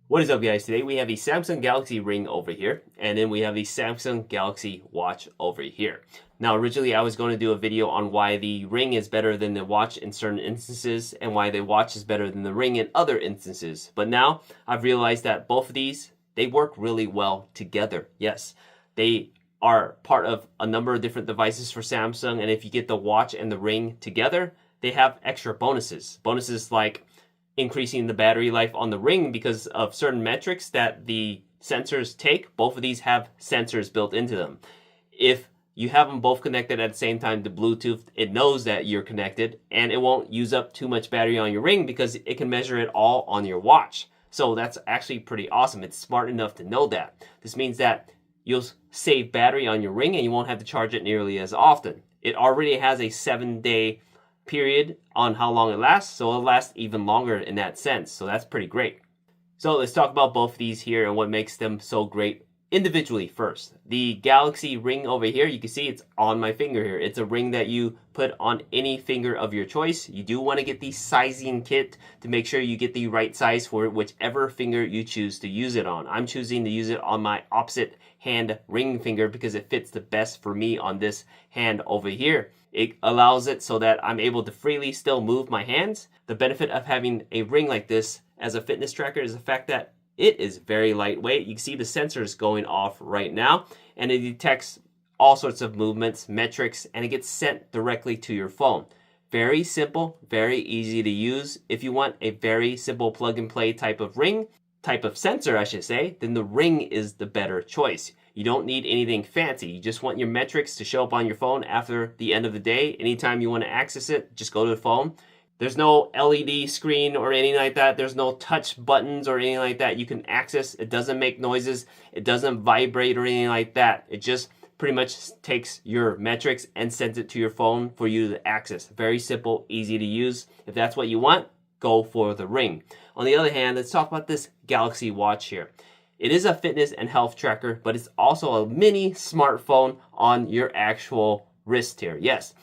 What is up, guys? Today we have the Samsung Galaxy Ring over here, and then we have the Samsung Galaxy Watch over here. Now, originally I was going to do a video on why the Ring is better than the watch in certain instances, and why the watch is better than the Ring in other instances. But now I've realized that both of these, they work really well together. Yes, they are part of a number of different devices for Samsung, and if you get the watch and the Ring together, they have extra bonuses. Bonuses like increasing the battery life on the Ring because of certain metrics that the sensors take. Both of these have sensors built into them. If you have them both connected at the same time to Bluetooth, it knows that you're connected and it won't use up too much battery on your Ring because it can measure it all on your watch. So that's actually pretty awesome. It's smart enough to know that. This means that you'll save battery on your Ring and you won't have to charge it nearly as often. It already has a 7-day period on how long it lasts, so it'll last even longer in that sense. So that's pretty great. So let's talk about both of these here and what makes them so great individually first. The Galaxy Ring over here, you can see it's on my finger here. It's a ring that you put on any finger of your choice. You do want to get the sizing kit to make sure you get the right size for whichever finger you choose to use it on. I'm choosing to use it on my opposite hand ring finger because it fits the best for me on this hand over here. It allows it so that I'm able to freely still move my hands. The benefit of having a ring like this as a fitness tracker is the fact that it is very lightweight. You can see the sensors going off right now, and it detects all sorts of movements, metrics, and it gets sent directly to your phone. Very simple, very easy to use. If you want a very simple plug and play type of ring, type of sensor I should say, then the Ring is the better choice. You don't need anything fancy. You just want your metrics to show up on your phone after the end of the day. Anytime you want to access it, just go to the phone. There's no LED screen or anything like that. There's no touch buttons or anything like that you can access. It doesn't make noises. It doesn't vibrate or anything like that. It just pretty much takes your metrics and sends it to your phone for you to access. Very simple, easy to use. If that's what you want, go for the Ring. On the other hand, let's talk about this Galaxy Watch here. It is a fitness and health tracker, but it's also a mini smartphone on your actual wrist here. Yes,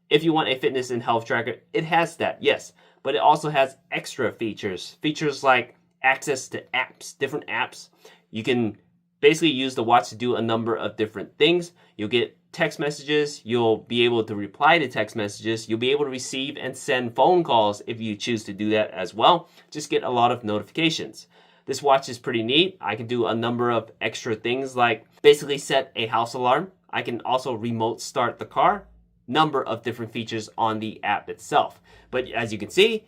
if you want a fitness and health tracker, it has that, yes. But it also has extra features. Features like access to apps, different apps. You can basically use the watch to do a number of different things. You'll get text messages. You'll be able to reply to text messages. You'll be able to receive and send phone calls if you choose to do that as well. Just get a lot of notifications. This watch is pretty neat. I can do a number of extra things like basically set a house alarm. I can also remote start the car. Number of different features on the app itself. But as you can see,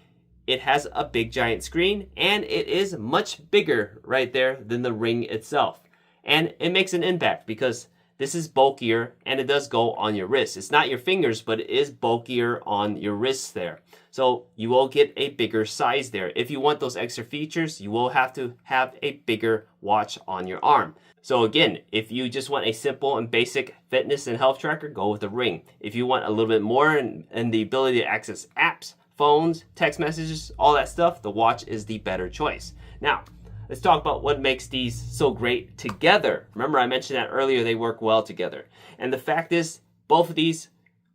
it has a big giant screen and it is much bigger right there than the Ring itself. And it makes an impact because this is bulkier and it does go on your wrist. It's not your fingers, but it is bulkier on your wrists there. So you will get a bigger size there. If you want those extra features, you will have to have a bigger watch on your arm. So again, if you just want a simple and basic fitness and health tracker, go with the Ring. If you want a little bit more and the ability to access apps, phones, text messages, all that stuff, the watch is the better choice. Now, let's talk about what makes these so great together. Remember, I mentioned that earlier, they work well together. And the fact is, both of these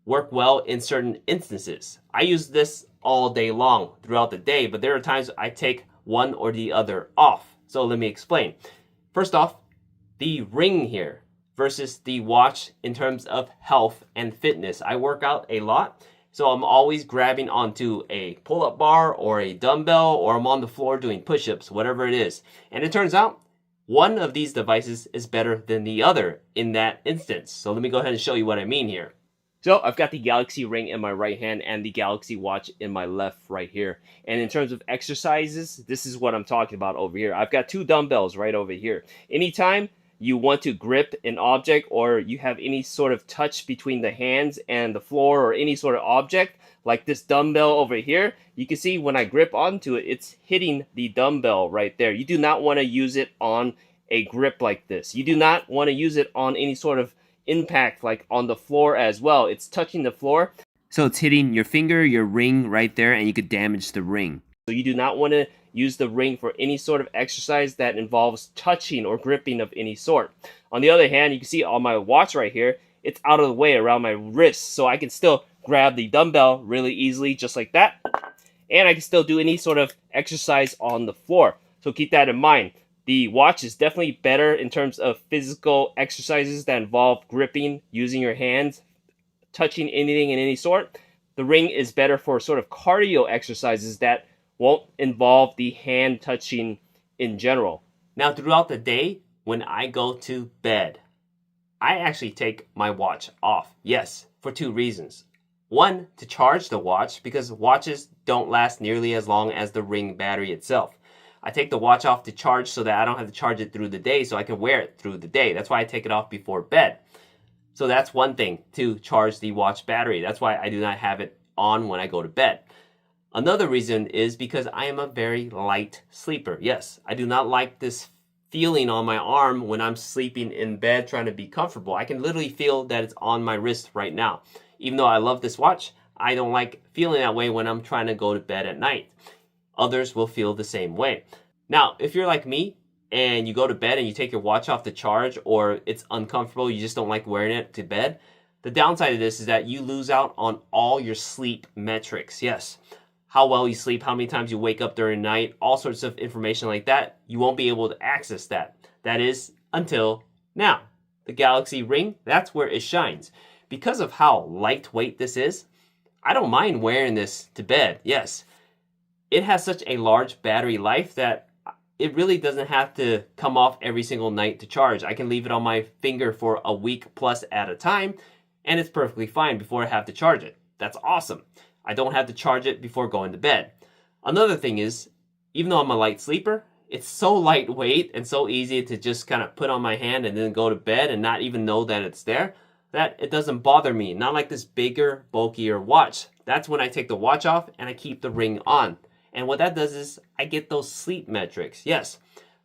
work well in certain instances. I use this all day long throughout the day, but there are times I take one or the other off. So let me explain. First off, the Ring here versus the watch in terms of health and fitness. I work out a lot, so I'm always grabbing onto a pull-up bar or a dumbbell, or I'm on the floor doing push-ups, whatever it is. And it turns out one of these devices is better than the other in that instance. So let me go ahead and show you what I mean here. So I've got the Galaxy Ring in my right hand and the Galaxy Watch in my left right here. And in terms of exercises, this is what I'm talking about over here. I've got two dumbbells right over here. Anytime you want to grip an object or you have any sort of touch between the hands and the floor or any sort of object, like this dumbbell over here, you can see when I grip onto it, it's hitting the dumbbell right there. You do not want to use it on a grip like this. You do not want to use it on any sort of impact like on the floor as well. It's touching the floor, so it's hitting your finger, your Ring right there, and you could damage the Ring. So you do not want to use the Ring for any sort of exercise that involves touching or gripping of any sort. On the other hand, you can see on my watch right here, it's out of the way around my wrist, so I can still grab the dumbbell really easily just like that, and I can still do any sort of exercise on the floor. So keep that in mind. The watch is definitely better in terms of physical exercises that involve gripping, using your hands, touching anything in any sort. The ring is better for sort of cardio exercises that won't involve the hand touching in general. Now, throughout the day, when I go to bed, I actually take my watch off. Yes, for two reasons. One, to charge the watch, because watches don't last nearly as long as the ring battery itself. I take the watch off to charge so that I don't have to charge it through the day, so I can wear it through the day. That's why I take it off before bed. So that's one thing, to charge the watch battery. That's why I do not have it on when I go to bed. Another reason is because I am a very light sleeper. Yes, I do not like this feeling on my arm when I'm sleeping in bed trying to be comfortable. I can literally feel that it's on my wrist right now. Even though I love this watch, I don't like feeling that way when I'm trying to go to bed at night. Others will feel the same way. Now, if you're like me and you go to bed and you take your watch off to charge, or it's uncomfortable, you just don't like wearing it to bed, the downside of this is that you lose out on all your sleep metrics. Yes, how well you sleep, how many times you wake up during the night, all sorts of information like that. You won't be able to access that. That is until now. The Galaxy Ring, that's where it shines. Because of how lightweight this is, I don't mind wearing this to bed. Yes, it has such a large battery life that it really doesn't have to come off every single night to charge. I can leave it on my finger for a week plus at a time, and it's perfectly fine before I have to charge it. That's awesome. I don't have to charge it before going to bed. Another thing is, even though I'm a light sleeper, it's so lightweight and so easy to just kind of put on my hand and then go to bed and not even know that it's there, that it doesn't bother me. Not like this bigger, bulkier watch. That's when I take the watch off and I keep the ring on. And what that does is I get those sleep metrics. Yes,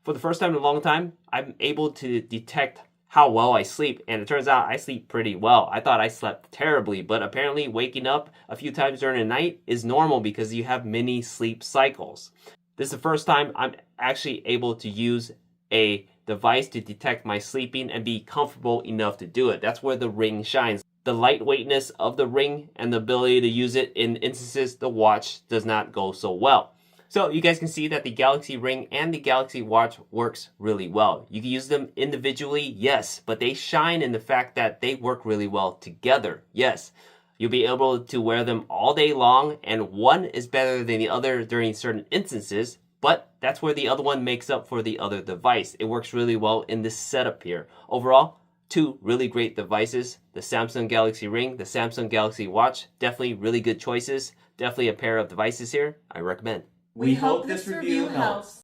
for the first time in a long time, I'm able to detect how well I sleep. And it turns out I sleep pretty well. I thought I slept terribly, but apparently waking up a few times during the night is normal because you have many sleep cycles. This is the first time I'm actually able to use a device to detect my sleeping and be comfortable enough to do it. That's where the ring shines. The lightweightness of the ring and the ability to use it in instances the watch does not go so well. So you guys can see that the Galaxy Ring and the Galaxy Watch works really well. You can use them individually, yes, but they shine in the fact that they work really well together, yes. You'll be able to wear them all day long, and one is better than the other during certain instances, but that's where the other one makes up for the other device. It works really well in this setup here. Overall, two really great devices, the Samsung Galaxy Ring, the Samsung Galaxy Watch, definitely really good choices. Definitely a pair of devices here I recommend. We hope this review helps.